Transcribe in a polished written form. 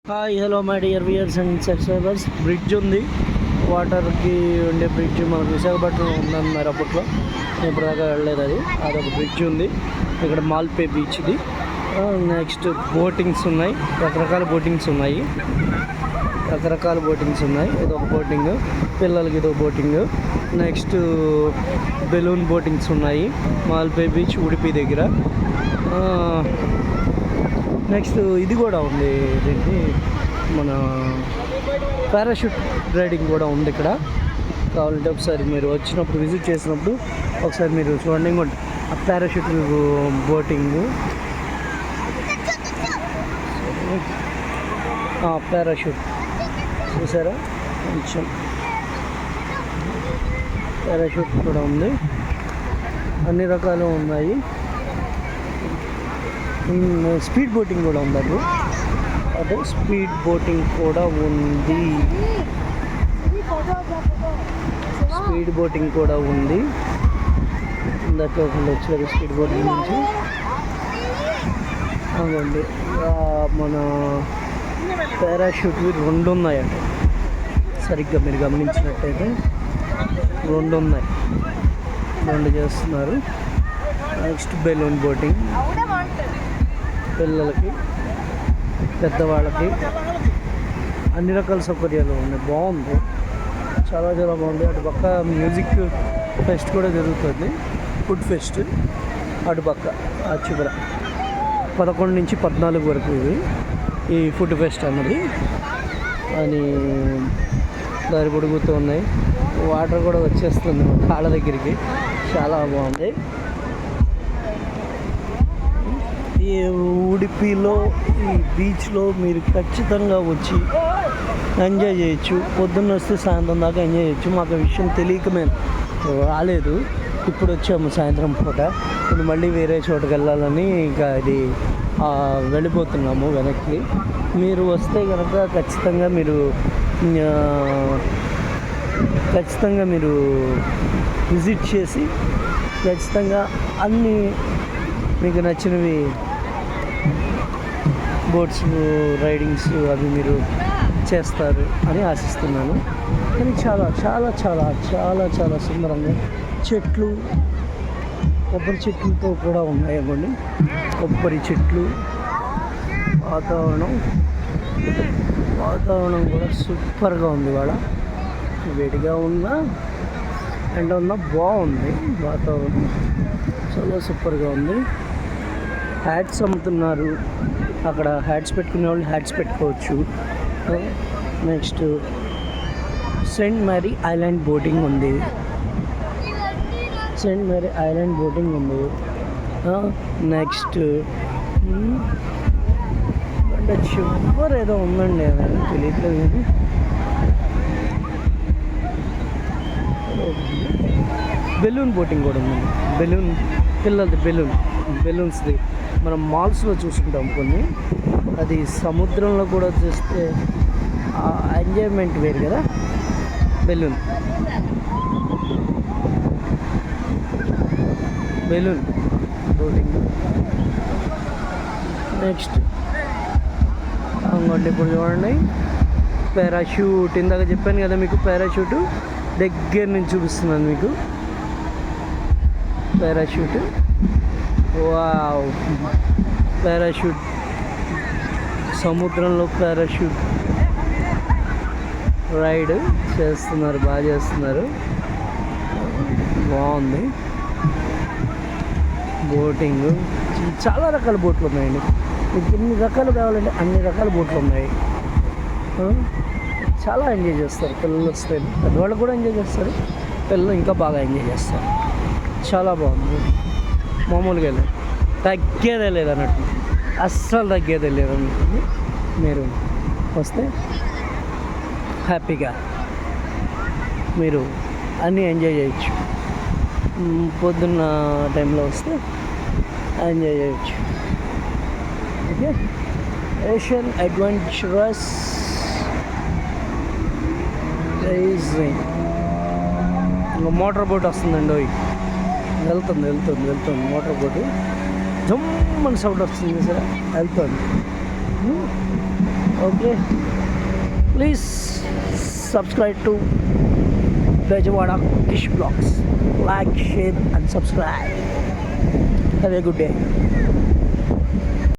Hi hello my dear viewers and subscribers. Bridge ఉంది, వాటర్కి ఉండే బ్రిడ్జ్ మనకు విశాఖపట్నం ఉందన్నారు అప్పట్లో. ఇప్పుడు దాకా వెళ్ళలేదు. అదొక బ్రిడ్జ్ ఉంది ఇక్కడ, మాల్పే బీచ్ది. నెక్స్ట్ బోటింగ్స్ ఉన్నాయి, రకరకాల బోటింగ్స్ ఉన్నాయి. ఇదొక బోటింగ్, పిల్లలకి ఇదొక బోటింగ్. నెక్స్ట్ బెలూన్ బోటింగ్స్ ఉన్నాయి మాల్పే బీచ్ ఉడిపి దగ్గర. నెక్స్ట్ ఇది కూడా ఉంది, దీనికి మన పారాషూట్ రైడింగ్ కూడా ఉంది ఇక్కడ. కావాలంటే ఒకసారి మీరు వచ్చినప్పుడు విజిట్ చేసినప్పుడు ఒకసారి మీరు చూడండి. ఇంకోటి ఆ పారాషూట్ బోటింగ్, పారాషూట్ చూసారా, కొంచెం పారాషూట్ కూడా ఉంది. అన్ని రకాలు ఉన్నాయి. స్పీడ్ బోటింగ్ కూడా ఉంది. అదే స్పీడ్ బోటింగ్ కూడా ఉంది. ఇందాక ఒకళ్ళు వచ్చారు స్పీడ్ బోటింగ్ నుంచి. అదండి మన పారాషూట్వి 2 ఉన్నాయంట. సరిగ్గా మీరు గమనించినట్టయితే 2 ఉన్నాయి, 2 చేస్తున్నారు. నెక్స్ట్ బెలూన్ బోటింగ్ పిల్లలకి, పెద్దవాళ్ళకి అన్ని రకాల సౌకర్యాలు ఉన్నాయి. బాగుంది, చాలా చాలా బాగుంది. అటు పక్క మ్యూజిక్ ఫెస్ట్ కూడా జరుగుతుంది, ఫుడ్ ఫెస్ట్. అటు పక్క ఆ చివర 11 నుంచి 14 వరకు ఇది ఈ ఫుడ్ ఫెస్ట్ అన్నది అని దారి పొడుగుతూ ఉన్నాయి. వాటర్ కూడా వచ్చేస్తుంది కాళ్ళ దగ్గరికి, చాలా బాగుంది. ఈ ఉడిపిలో ఈ బీచ్లో మీరు ఖచ్చితంగా వచ్చి ఎంజాయ్ చేయొచ్చు. పొద్దున్న వస్తే సాయంత్రం దాకా ఎంజాయ్ చేయొచ్చు. మాకు విషయం తెలియక మేము రాలేదు, ఇప్పుడు వచ్చాము సాయంత్రం పూట. ఇప్పుడు మళ్ళీ వేరే చోటుకి వెళ్ళాలని ఇంకా ఇది వెళ్ళిపోతున్నాము వెనక్కి. మీరు వస్తే కనుక ఖచ్చితంగా మీరు విజిట్ చేసి ఖచ్చితంగా అన్నీ మీకు నచ్చినవి బోట్స్ రైడింగ్స్ అవి మీరు చేస్తారు అని ఆశిస్తున్నాను. కానీ చాలా చాలా చాలా చాలా చాలా సుందరంగా చెట్లు, కొబ్బరి చెట్లతో కూడా ఉన్నాయి అవ్వండి. కొబ్బరి చెట్లు, వాతావరణం కూడా సూపర్గా ఉంది. ఇవాళ వేడిగా ఉన్నా ఎండ ఉన్నా బాగుంది వాతావరణం, చాలా సూపర్గా ఉంది. హ్యాట్స్ అమ్ముతున్నారు అక్కడ, హ్యాట్స్ పెట్టుకునే వాళ్ళు హ్యాట్స్ పెట్టుకోవచ్చు. Next Saint Mary island boating ఉంది. నెక్స్ట్ అంటే చివరి ఏదో ఉందండి, అదని తెలియట్లేదు. కానీ బెలూన్ బోటింగ్ కూడా ఉంది. పిల్లలది బెలూన్స్ది మనం మాల్స్లో చూసుకుంటాం కొన్ని. అది సముద్రంలో కూడా చూస్తే ఎంజాయ్మెంట్ వేరు కదా. Balloon boating. నెక్స్ట్ అంగోండి, ఇప్పుడు చూడండి పారాషూట్. ఇందాక చెప్పాను కదా మీకు, పారాషూట్ దగ్గర నుంచి చూపిస్తున్నాను మీకు. పారాషూట్ సముద్రంలో పారాషూట్ రైడ్ చేస్తున్నారు, బాగా చేస్తున్నారు, బాగుంది. బోటింగ్ చాలా రకాల బోట్లు ఉన్నాయండి. మీకు ఎన్ని రకాలు కావాలంటే అన్ని రకాల బోట్లు ఉన్నాయి. చాలా ఎంజాయ్ చేస్తారు పిల్లలు వస్తే, పెద్దవాళ్ళు కూడా ఎంజాయ్ చేస్తారు, పిల్లలు ఇంకా బాగా ఎంజాయ్ చేస్తారు. చాలా బాగుంది, మామూలుగా తగ్గేదే లేదు అన్నట్టు, అస్సలు తగ్గేదే లేదు అన్నట్టు. మీరు వస్తే హ్యాపీగా మీరు అన్నీ ఎంజాయ్ చేయొచ్చు. పొద్దున్న టైంలో వస్తే ఎంజాయ్ చేయొచ్చు. ఓకే, ఏషియన్ అడ్వెంచరస్ ఇంకా మోటార్ బోట్ వస్తుందండి. వెళ్తుంది మోటార్ బోటు. జమ్మని సౌండ్ వస్తుంది సార్, వెళ్తుంది. Okay, please subscribe to Bezawada fish blogs. Like, share and subscribe. Have a good day.